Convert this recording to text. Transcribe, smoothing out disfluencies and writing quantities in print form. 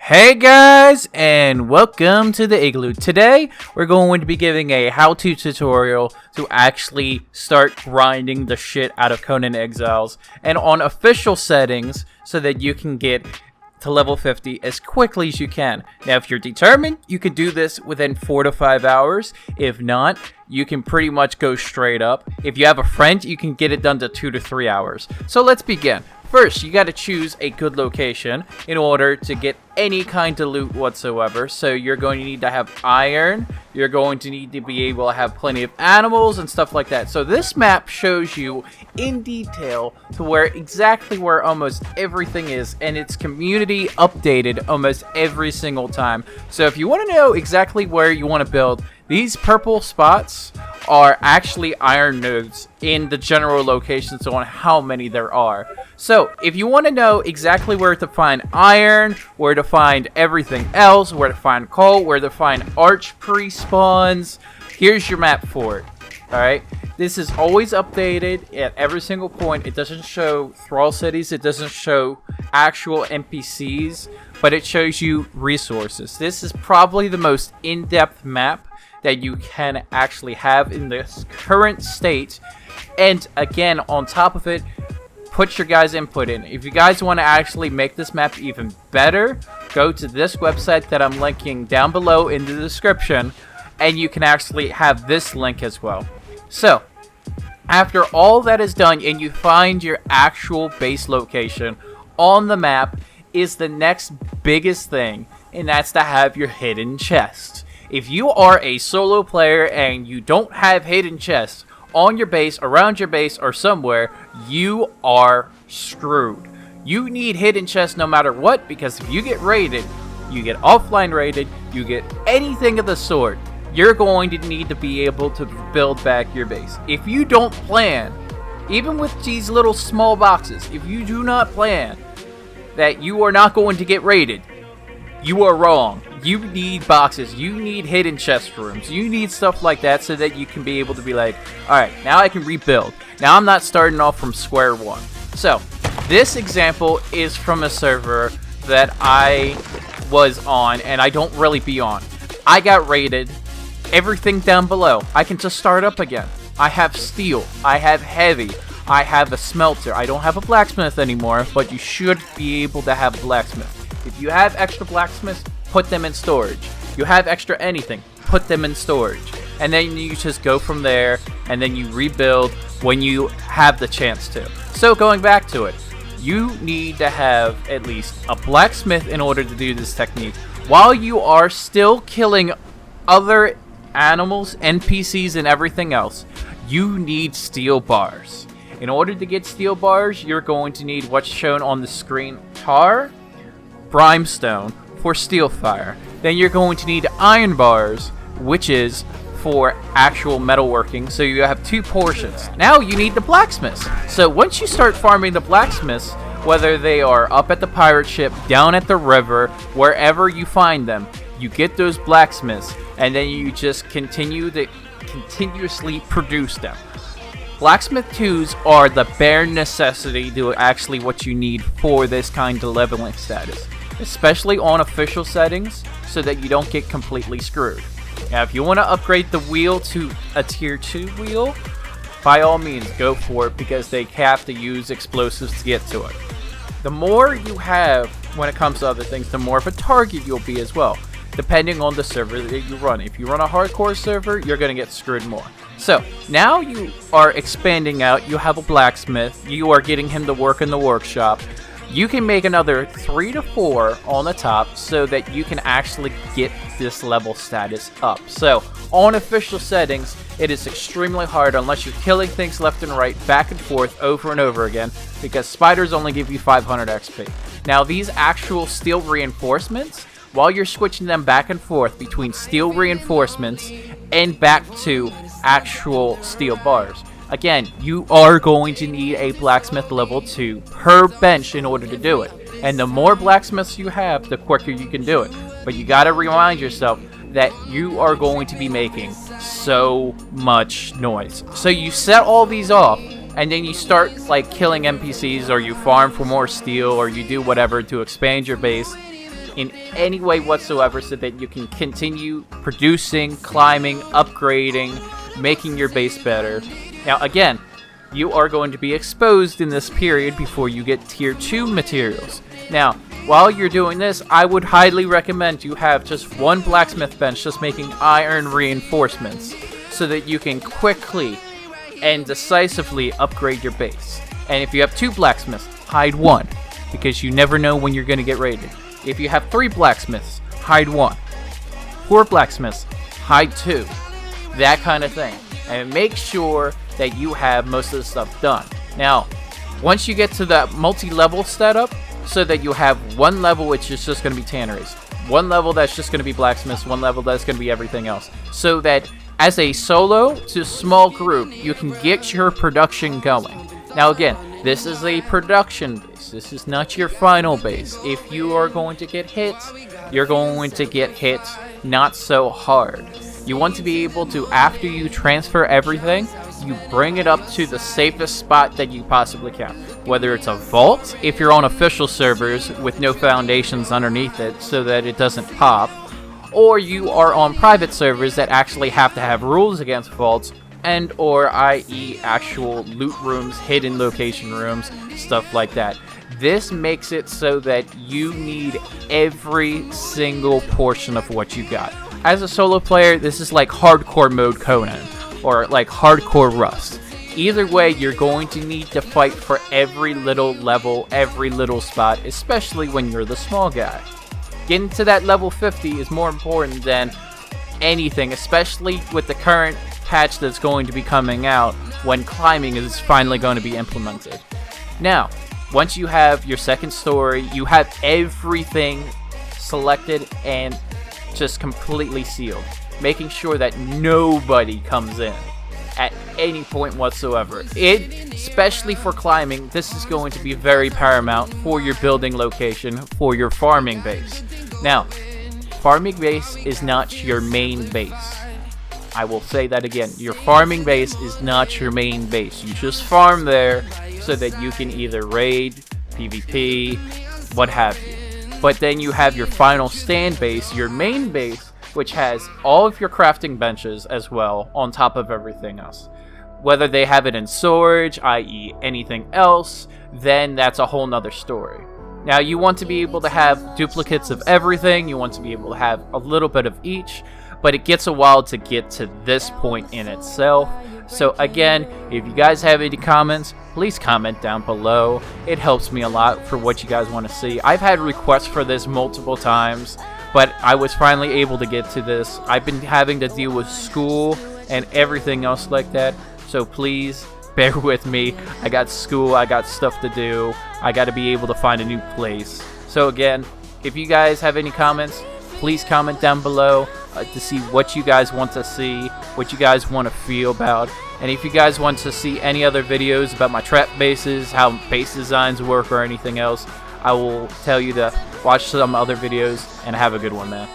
Hey guys, and welcome to the Igloo. Today, we're going to be giving a how-to tutorial to actually start grinding the shit out of Conan Exiles and on official settings so that you can get to level 50 as quickly as you can. Now, if you're determined, you can do this within 4 to 5 hours. If not, you can pretty much go straight up. If you have a friend, you can get it done to 2 to 3 hours. So let's begin. First, you got to choose a good location in order to get any kind of loot whatsoever. So you're going to need to have iron. You're going to need to be able to have plenty of animals and stuff like that. So this map shows you in detail to where exactly where almost everything is, and it's community updated almost every single time. So if you want to know exactly where you want to build, these purple spots are actually iron nodes in the general locations on how many there are. So if you want to know exactly where to find iron, where to find everything else, where to find coal, where to find arch pre-spawns, here's your map for it. Alright, this is always updated at every single point. It doesn't show thrall cities, it doesn't show actual NPCs, but it shows you resources. This is probably the most in-depth map that you can actually have in this current state. And again, on top of it, put your guys' input in. If you guys want to actually make this map even better, go to this website that I'm linking down below in the description, and you can actually have this link as well. So after all that is done and you find your actual base location on the map, is the next biggest thing, and that's to have your hidden chest. If you are a solo player and you don't have hidden chests on your base, around your base, or somewhere, you are screwed. You need hidden chests no matter what, because if you get raided, you get offline raided, you get anything of the sort, you're going to need to be able to build back your base. If you don't plan, even with these little small boxes, if you do not plan that you are not going to get raided, you are wrong. You need boxes, you need hidden chest rooms, you need stuff like that so that you can be able to be like, alright, now I can rebuild. Now I'm not starting off from square one. So, this example is from a server that I was on and I don't really be on. I got raided, everything down below. I can just start up again. I have steel, I have heavy, I have a smelter. I don't have a blacksmith anymore, but you should be able to have a blacksmith. If you have extra blacksmiths, put them in storage. You have extra anything, put them in storage. And then you just go from there, and then you rebuild when you have the chance to. So going back to it, you need to have at least a blacksmith in order to do this technique. While you are still killing other animals, NPCs, and everything else, you need steel bars. In order to get steel bars, you're going to need what's shown on the screen: tar, brimstone for steel fire. Then you're going to need iron bars, which is for actual metalworking, so you have 2 portions. Now you need the blacksmiths. So once you start farming the blacksmiths, whether they are up at the pirate ship, down at the river, wherever you find them, you get those blacksmiths, and then you just continue to continuously produce them. Blacksmith 2s are the bare necessity to actually what you need for this kind of leveling status, especially on official settings, so that you don't get completely screwed. Now, if you want to upgrade the wheel to a tier 2 wheel, by all means, go for it, because they have to use explosives to get to it. The more you have when it comes to other things, the more of a target you'll be as well, depending on the server that you run. If you run a hardcore server, you're going to get screwed more. So, now you are expanding out, you have a blacksmith, you are getting him to work in the workshop. You can make another 3 to 4 on the top so that you can actually get this level status up. So, on official settings, it is extremely hard unless you're killing things left and right, back and forth, over and over again, because spiders only give you 500 XP. Now, these actual steel reinforcements, while you're switching them back and forth between steel reinforcements and back to actual steel bars, again, you are going to need a blacksmith level 2 per bench in order to do it. And the more blacksmiths you have, the quicker you can do it. But you gotta remind yourself that you are going to be making so much noise. So you set all these off, and then you start like killing NPCs, or you farm for more steel, or you do whatever to expand your base. in any way whatsoever so that you can continue producing, climbing, upgrading, making your base better. Now again, you are going to be exposed in this period before you get tier 2 materials. Now, while you're doing this, I would highly recommend you have just one blacksmith bench just making iron reinforcements so that you can quickly and decisively upgrade your base. And if you have 2 blacksmiths, hide 1, because you never know when you're going to get raided. If you have 3 blacksmiths, hide 1. 4 blacksmiths, hide 2. That kind of thing. And make sure that you have most of the stuff done. Now, once you get to the multi-level setup, so that you have one level which is just going to be tanneries, one level that's just going to be blacksmiths, one level that's going to be everything else, so that as a solo to small group, you can get your production going. Now again, this is a production base. This is not your final base. If you are going to get hit, you're going to get hit not so hard. You want to be able to, after you transfer everything, you bring it up to the safest spot that you possibly can. Whether it's a vault, if you're on official servers with no foundations underneath it so that it doesn't pop, or you are on private servers that actually have to have rules against vaults, and or i.e. actual loot rooms, hidden location rooms, stuff like that. This makes it so that you need every single portion of what you got. As a solo player, this is like hardcore mode Conan, or like hardcore Rust. Either way, you're going to need to fight for every little level, every little spot, especially when you're the small guy. Getting to that level 50 is more important than anything, especially with the current patch that's going to be coming out when climbing is finally going to be implemented. Now, once you have your second story, you have everything selected and just completely sealed, making sure that nobody comes in at any point whatsoever. Especially for climbing, this is going to be very paramount for your building location, for your farming base. Now, farming base is not your main base. I will say that again. Your farming base is not your main base. You just farm there so that you can either raid, PvP, what have you. But then you have your final stand base, your main base, which has all of your crafting benches as well on top of everything else. Whether they have it in storage, i.e. anything else, then that's a whole nother story. Now, you want to be able to have duplicates of everything, you want to be able to have a little bit of each, but it gets a while to get to this point in itself. So again, if you guys have any comments, please comment down below. It helps me a lot for what you guys want to see. I've had requests for this multiple times, but I was finally able to get to this. I've been having to deal with school and everything else like that, so please bear with me. I got school, I got stuff to do, I got to be able to find a new place. So again, if you guys have any comments, please comment down below to see what you guys want to see, what you guys want to feel about. And if you guys want to see any other videos about my trap bases, how base designs work, or anything else, I will tell you to watch some other videos, and have a good one, man.